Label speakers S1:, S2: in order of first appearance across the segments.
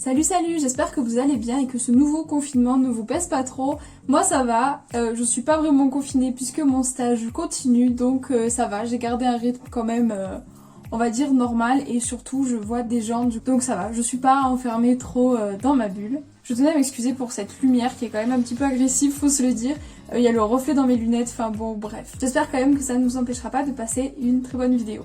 S1: Salut, j'espère que vous allez bien et que ce nouveau confinement ne vous pèse pas trop. Moi ça va, je suis pas vraiment confinée puisque mon stage continue, donc ça va, j'ai gardé un rythme quand même, on va dire normal, et surtout je vois des gens, donc ça va, je suis pas enfermée trop dans ma bulle. Je tenais à m'excuser pour cette lumière qui est quand même un petit peu agressive, faut se le dire. Il y a le reflet dans mes lunettes, enfin bon bref. J'espère quand même que ça ne nous empêchera pas de passer une très bonne vidéo.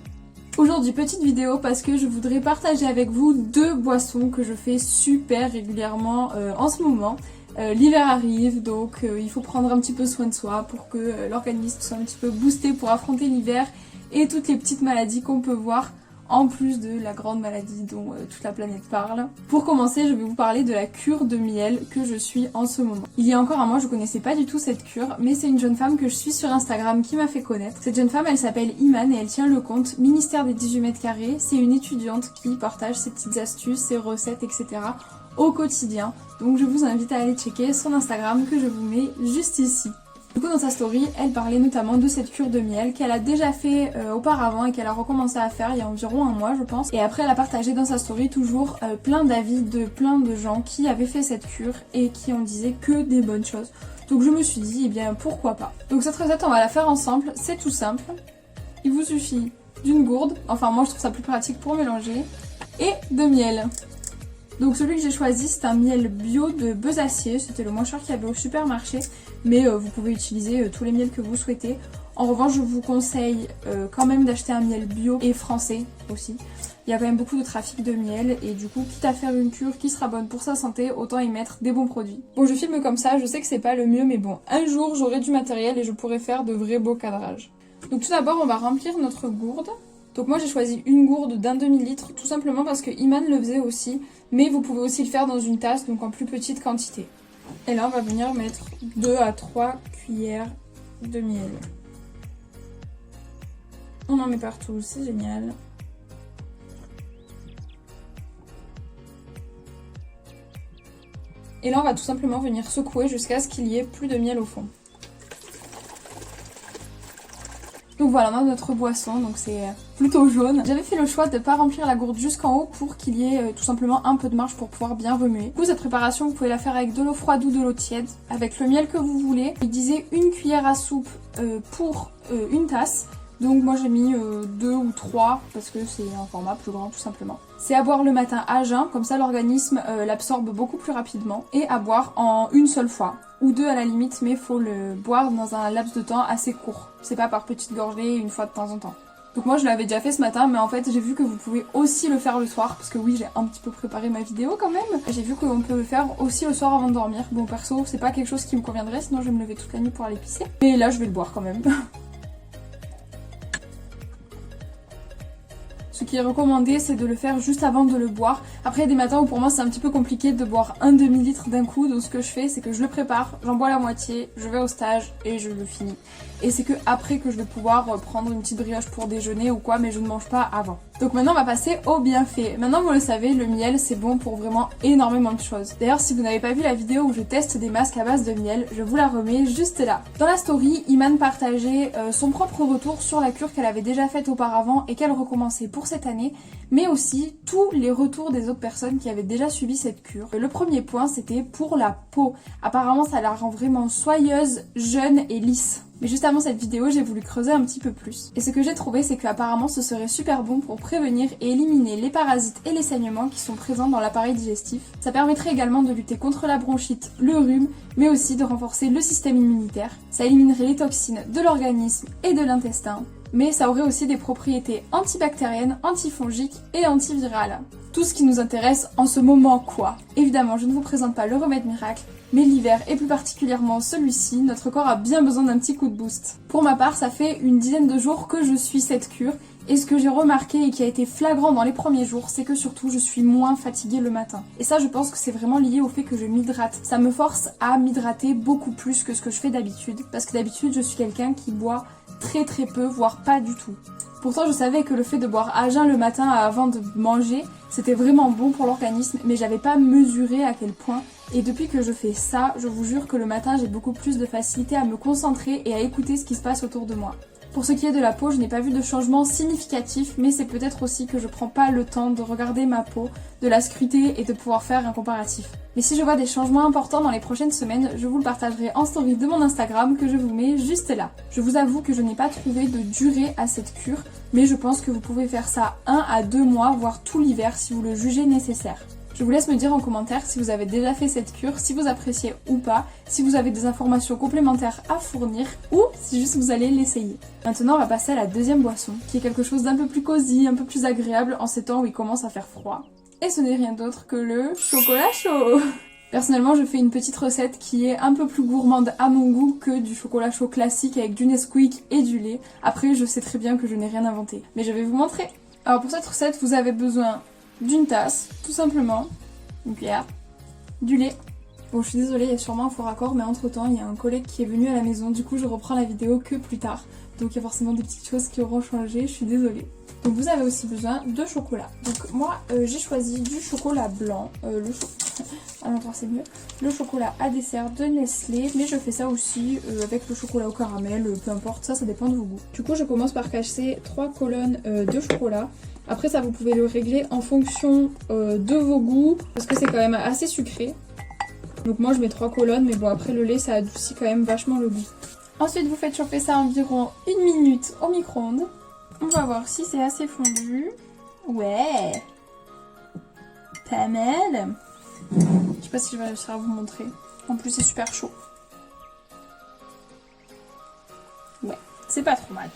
S1: Aujourd'hui, petite vidéo parce que je voudrais partager avec vous deux boissons que je fais super régulièrement en ce moment. L'hiver arrive, donc il faut prendre un petit peu soin de soi pour que l'organisme soit un petit peu boosté pour affronter l'hiver et toutes les petites maladies qu'on peut voir, en plus de la grande maladie dont toute la planète parle. Pour commencer, je vais vous parler de la cure de miel que je suis en ce moment. Il y a encore un mois, je connaissais pas du tout cette cure, mais c'est une jeune femme que je suis sur Instagram qui m'a fait connaître. Cette jeune femme, elle s'appelle Iman et elle tient le compte Ministère des 18 mètres carrés. C'est une étudiante qui partage ses petites astuces, ses recettes, etc. au quotidien. Donc je vous invite à aller checker son Instagram que je vous mets juste ici. Du coup, dans sa story, elle parlait notamment de cette cure de miel qu'elle a déjà fait auparavant et qu'elle a recommencé à faire il y a environ un mois, je pense. Et après, elle a partagé dans sa story toujours plein d'avis de plein de gens qui avaient fait cette cure et qui en disaient que des bonnes choses. Donc je me suis dit, eh bien pourquoi pas. Donc cette recette, on va la faire ensemble, c'est tout simple. Il vous suffit d'une gourde, enfin moi je trouve ça plus pratique pour mélanger, et de miel. Donc celui que j'ai choisi, c'est un miel bio de Besacier, c'était le moins cher qu'il y avait au supermarché, mais vous pouvez utiliser tous les miels que vous souhaitez. En revanche, je vous conseille quand même d'acheter un miel bio et français aussi. Il y a quand même beaucoup de trafic de miel et du coup, quitte à faire une cure qui sera bonne pour sa santé, autant y mettre des bons produits. Bon, je filme comme ça, je sais que c'est pas le mieux, mais bon, un jour j'aurai du matériel et je pourrai faire de vrais beaux cadrages. Donc tout d'abord, on va remplir notre gourde. Donc moi j'ai choisi une gourde d'un demi-litre, tout simplement parce que Iman le faisait aussi, mais vous pouvez aussi le faire dans une tasse, donc en plus petite quantité. Et là on va venir mettre 2 à 3 cuillères de miel. On en met partout, c'est génial. Et là on va tout simplement venir secouer jusqu'à ce qu'il y ait plus de miel au fond. Donc voilà, on a notre boisson, donc c'est plutôt jaune. J'avais fait le choix de ne pas remplir la gourde jusqu'en haut pour qu'il y ait tout simplement un peu de marge pour pouvoir bien remuer. Du coup, cette préparation, vous pouvez la faire avec de l'eau froide ou de l'eau tiède, avec le miel que vous voulez. Il disait une cuillère à soupe pour une tasse. Donc moi j'ai mis 2 ou 3 parce que c'est un format plus grand tout simplement. C'est à boire le matin à jeun, comme ça l'organisme l'absorbe beaucoup plus rapidement. Et à boire en une seule fois, ou 2 à la limite, mais faut le boire dans un laps de temps assez court. C'est pas par petites gorgées une fois de temps en temps. Donc moi je l'avais déjà fait ce matin, mais en fait j'ai vu que vous pouvez aussi le faire le soir, parce que oui j'ai un petit peu préparé ma vidéo quand même. J'ai vu qu'on peut le faire aussi le soir avant de dormir. Bon perso c'est pas quelque chose qui me conviendrait, sinon je vais me lever toute la nuit pour aller pisser. Mais là je vais le boire quand même. Ce qui est recommandé, c'est de le faire juste avant de le boire. Après, il y a des matins où pour moi c'est un petit peu compliqué de boire un demi-litre d'un coup. Donc ce que je fais, c'est que je le prépare, j'en bois la moitié, je vais au stage et je le finis. Et c'est que après que je vais pouvoir prendre une petite brioche pour déjeuner ou quoi, mais je ne mange pas avant. Donc maintenant on va passer au bienfait. Maintenant vous le savez, le miel c'est bon pour vraiment énormément de choses. D'ailleurs si vous n'avez pas vu la vidéo où je teste des masques à base de miel, je vous la remets juste là. Dans la story, Iman partageait son propre retour sur la cure qu'elle avait déjà faite auparavant et qu'elle recommençait pour cette année, mais aussi tous les retours des autres personnes qui avaient déjà suivi cette cure. Le premier point c'était pour la peau. Apparemment ça la rend vraiment soyeuse, jeune et lisse. Mais juste avant cette vidéo, j'ai voulu creuser un petit peu plus. Et ce que j'ai trouvé, c'est qu'apparemment ce serait super bon pour prévenir et éliminer les parasites et les saignements qui sont présents dans l'appareil digestif. Ça permettrait également de lutter contre la bronchite, le rhume, mais aussi de renforcer le système immunitaire. Ça éliminerait les toxines de l'organisme et de l'intestin. Mais ça aurait aussi des propriétés antibactériennes, antifongiques et antivirales. Tout ce qui nous intéresse en ce moment quoi. Évidemment, je ne vous présente pas le remède miracle, mais l'hiver et plus particulièrement celui-ci, notre corps a bien besoin d'un petit coup de boost. Pour ma part, ça fait une dizaine de jours que je suis cette cure, et ce que j'ai remarqué et qui a été flagrant dans les premiers jours, c'est que surtout je suis moins fatiguée le matin. Et ça, je pense que c'est vraiment lié au fait que je m'hydrate. Ça me force à m'hydrater beaucoup plus que ce que je fais d'habitude, parce que d'habitude je suis quelqu'un qui boit très peu, voire pas du tout. Pourtant je savais que le fait de boire à jeun le matin avant de manger, c'était vraiment bon pour l'organisme, mais j'avais pas mesuré à quel point. Et depuis que je fais ça, je vous jure que le matin j'ai beaucoup plus de facilité à me concentrer et à écouter ce qui se passe autour de moi. Pour ce qui est de la peau, je n'ai pas vu de changement significatif, mais c'est peut-être aussi que je prends pas le temps de regarder ma peau, de la scruter et de pouvoir faire un comparatif. Mais si je vois des changements importants dans les prochaines semaines, je vous le partagerai en story de mon Instagram que je vous mets juste là. Je vous avoue que je n'ai pas trouvé de durée à cette cure, mais je pense que vous pouvez faire ça 1 à 2 mois, voire tout l'hiver si vous le jugez nécessaire. Je vous laisse me dire en commentaire si vous avez déjà fait cette cure, si vous appréciez ou pas, si vous avez des informations complémentaires à fournir ou si juste vous allez l'essayer. Maintenant on va passer à la deuxième boisson, qui est quelque chose d'un peu plus cosy, un peu plus agréable en ces temps où il commence à faire froid. Et ce n'est rien d'autre que le chocolat chaud. Personnellement je fais une petite recette qui est un peu plus gourmande à mon goût que du chocolat chaud classique avec du Nesquik et du lait. Après je sais très bien que je n'ai rien inventé, mais je vais vous montrer. Alors pour cette recette vous avez besoin d'une tasse, tout simplement, une cuillère, du lait. Bon, je suis désolée, il y a sûrement un faux raccord, mais entre temps, il y a un collègue qui est venu à la maison, du coup, je reprends la vidéo que plus tard. Donc, il y a forcément des petites choses qui auront changé, je suis désolée. Donc, vous avez aussi besoin de chocolat. Donc, moi, j'ai choisi du chocolat blanc, à l'endroit c'est mieux, le chocolat à dessert de Nestlé, mais je fais ça aussi avec le chocolat au caramel, peu importe, ça dépend de vos goûts. Du coup, je commence par cacher 3 colonnes de chocolat. Après ça vous pouvez le régler en fonction de vos goûts parce que c'est quand même assez sucré. Donc moi je mets 3 colonnes mais bon après le lait ça adoucit quand même vachement le goût. Ensuite vous faites chauffer ça environ 1 minute au micro-ondes. On va voir si c'est assez fondu. Ouais, pas mal. Je sais pas si je vais réussir à vous montrer. En plus c'est super chaud. Ouais, c'est pas trop mal.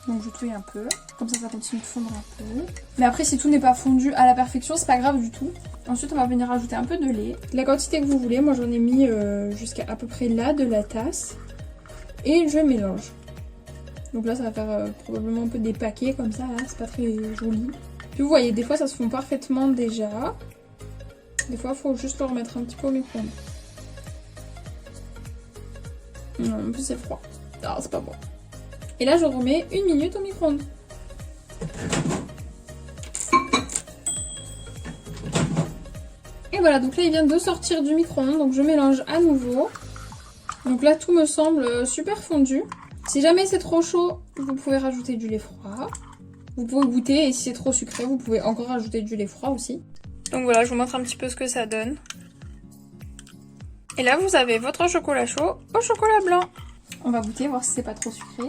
S1: Donc je touille un peu, comme ça continue de fondre un peu. Mais après si tout n'est pas fondu à la perfection, c'est pas grave du tout. Ensuite on va venir rajouter un peu de lait. La quantité que vous voulez, moi j'en ai mis jusqu'à à peu près là de la tasse. Et je mélange. Donc là ça va faire probablement un peu des paquets comme ça, là, c'est pas très joli. Puis vous voyez, des fois ça se fond parfaitement déjà. Des fois il faut juste le remettre un petit peu au micro-ondes. Non, en plus c'est froid. Ah, c'est pas bon. Et là, je remets 1 minute au micro-ondes. Et voilà, donc là, il vient de sortir du micro-ondes. Donc, je mélange à nouveau. Donc là, tout me semble super fondu. Si jamais c'est trop chaud, vous pouvez rajouter du lait froid. Vous pouvez goûter et si c'est trop sucré, vous pouvez encore rajouter du lait froid aussi. Donc voilà, je vous montre un petit peu ce que ça donne. Et là, vous avez votre chocolat chaud au chocolat blanc. On va goûter, voir si c'est pas trop sucré.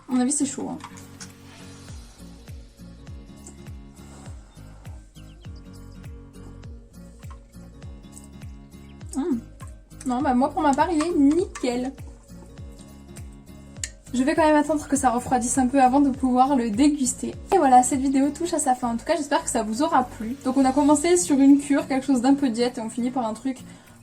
S1: À mon avis, c'est chaud. Non, bah moi pour ma part, il est nickel. Je vais quand même attendre que ça refroidisse un peu avant de pouvoir le déguster. Et voilà, cette vidéo touche à sa fin. En tout cas, j'espère que ça vous aura plu. Donc on a commencé sur une cure, quelque chose d'un peu diète, et on finit par un truc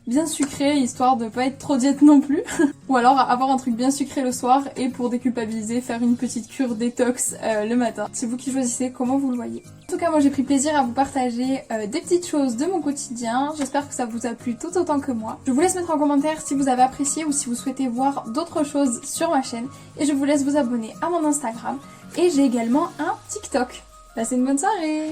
S1: bien sucré, histoire de pas être trop diète non plus. Ou alors avoir un truc bien sucré le soir et pour déculpabiliser, faire une petite cure détox le matin. C'est vous qui choisissez comment vous le voyez. En tout cas, moi j'ai pris plaisir à vous partager des petites choses de mon quotidien. J'espère que ça vous a plu tout autant que moi. Je vous laisse mettre en commentaire si vous avez apprécié ou si vous souhaitez voir d'autres choses sur ma chaîne. Et je vous laisse vous abonner à mon Instagram. Et j'ai également un TikTok. Passez une bonne soirée!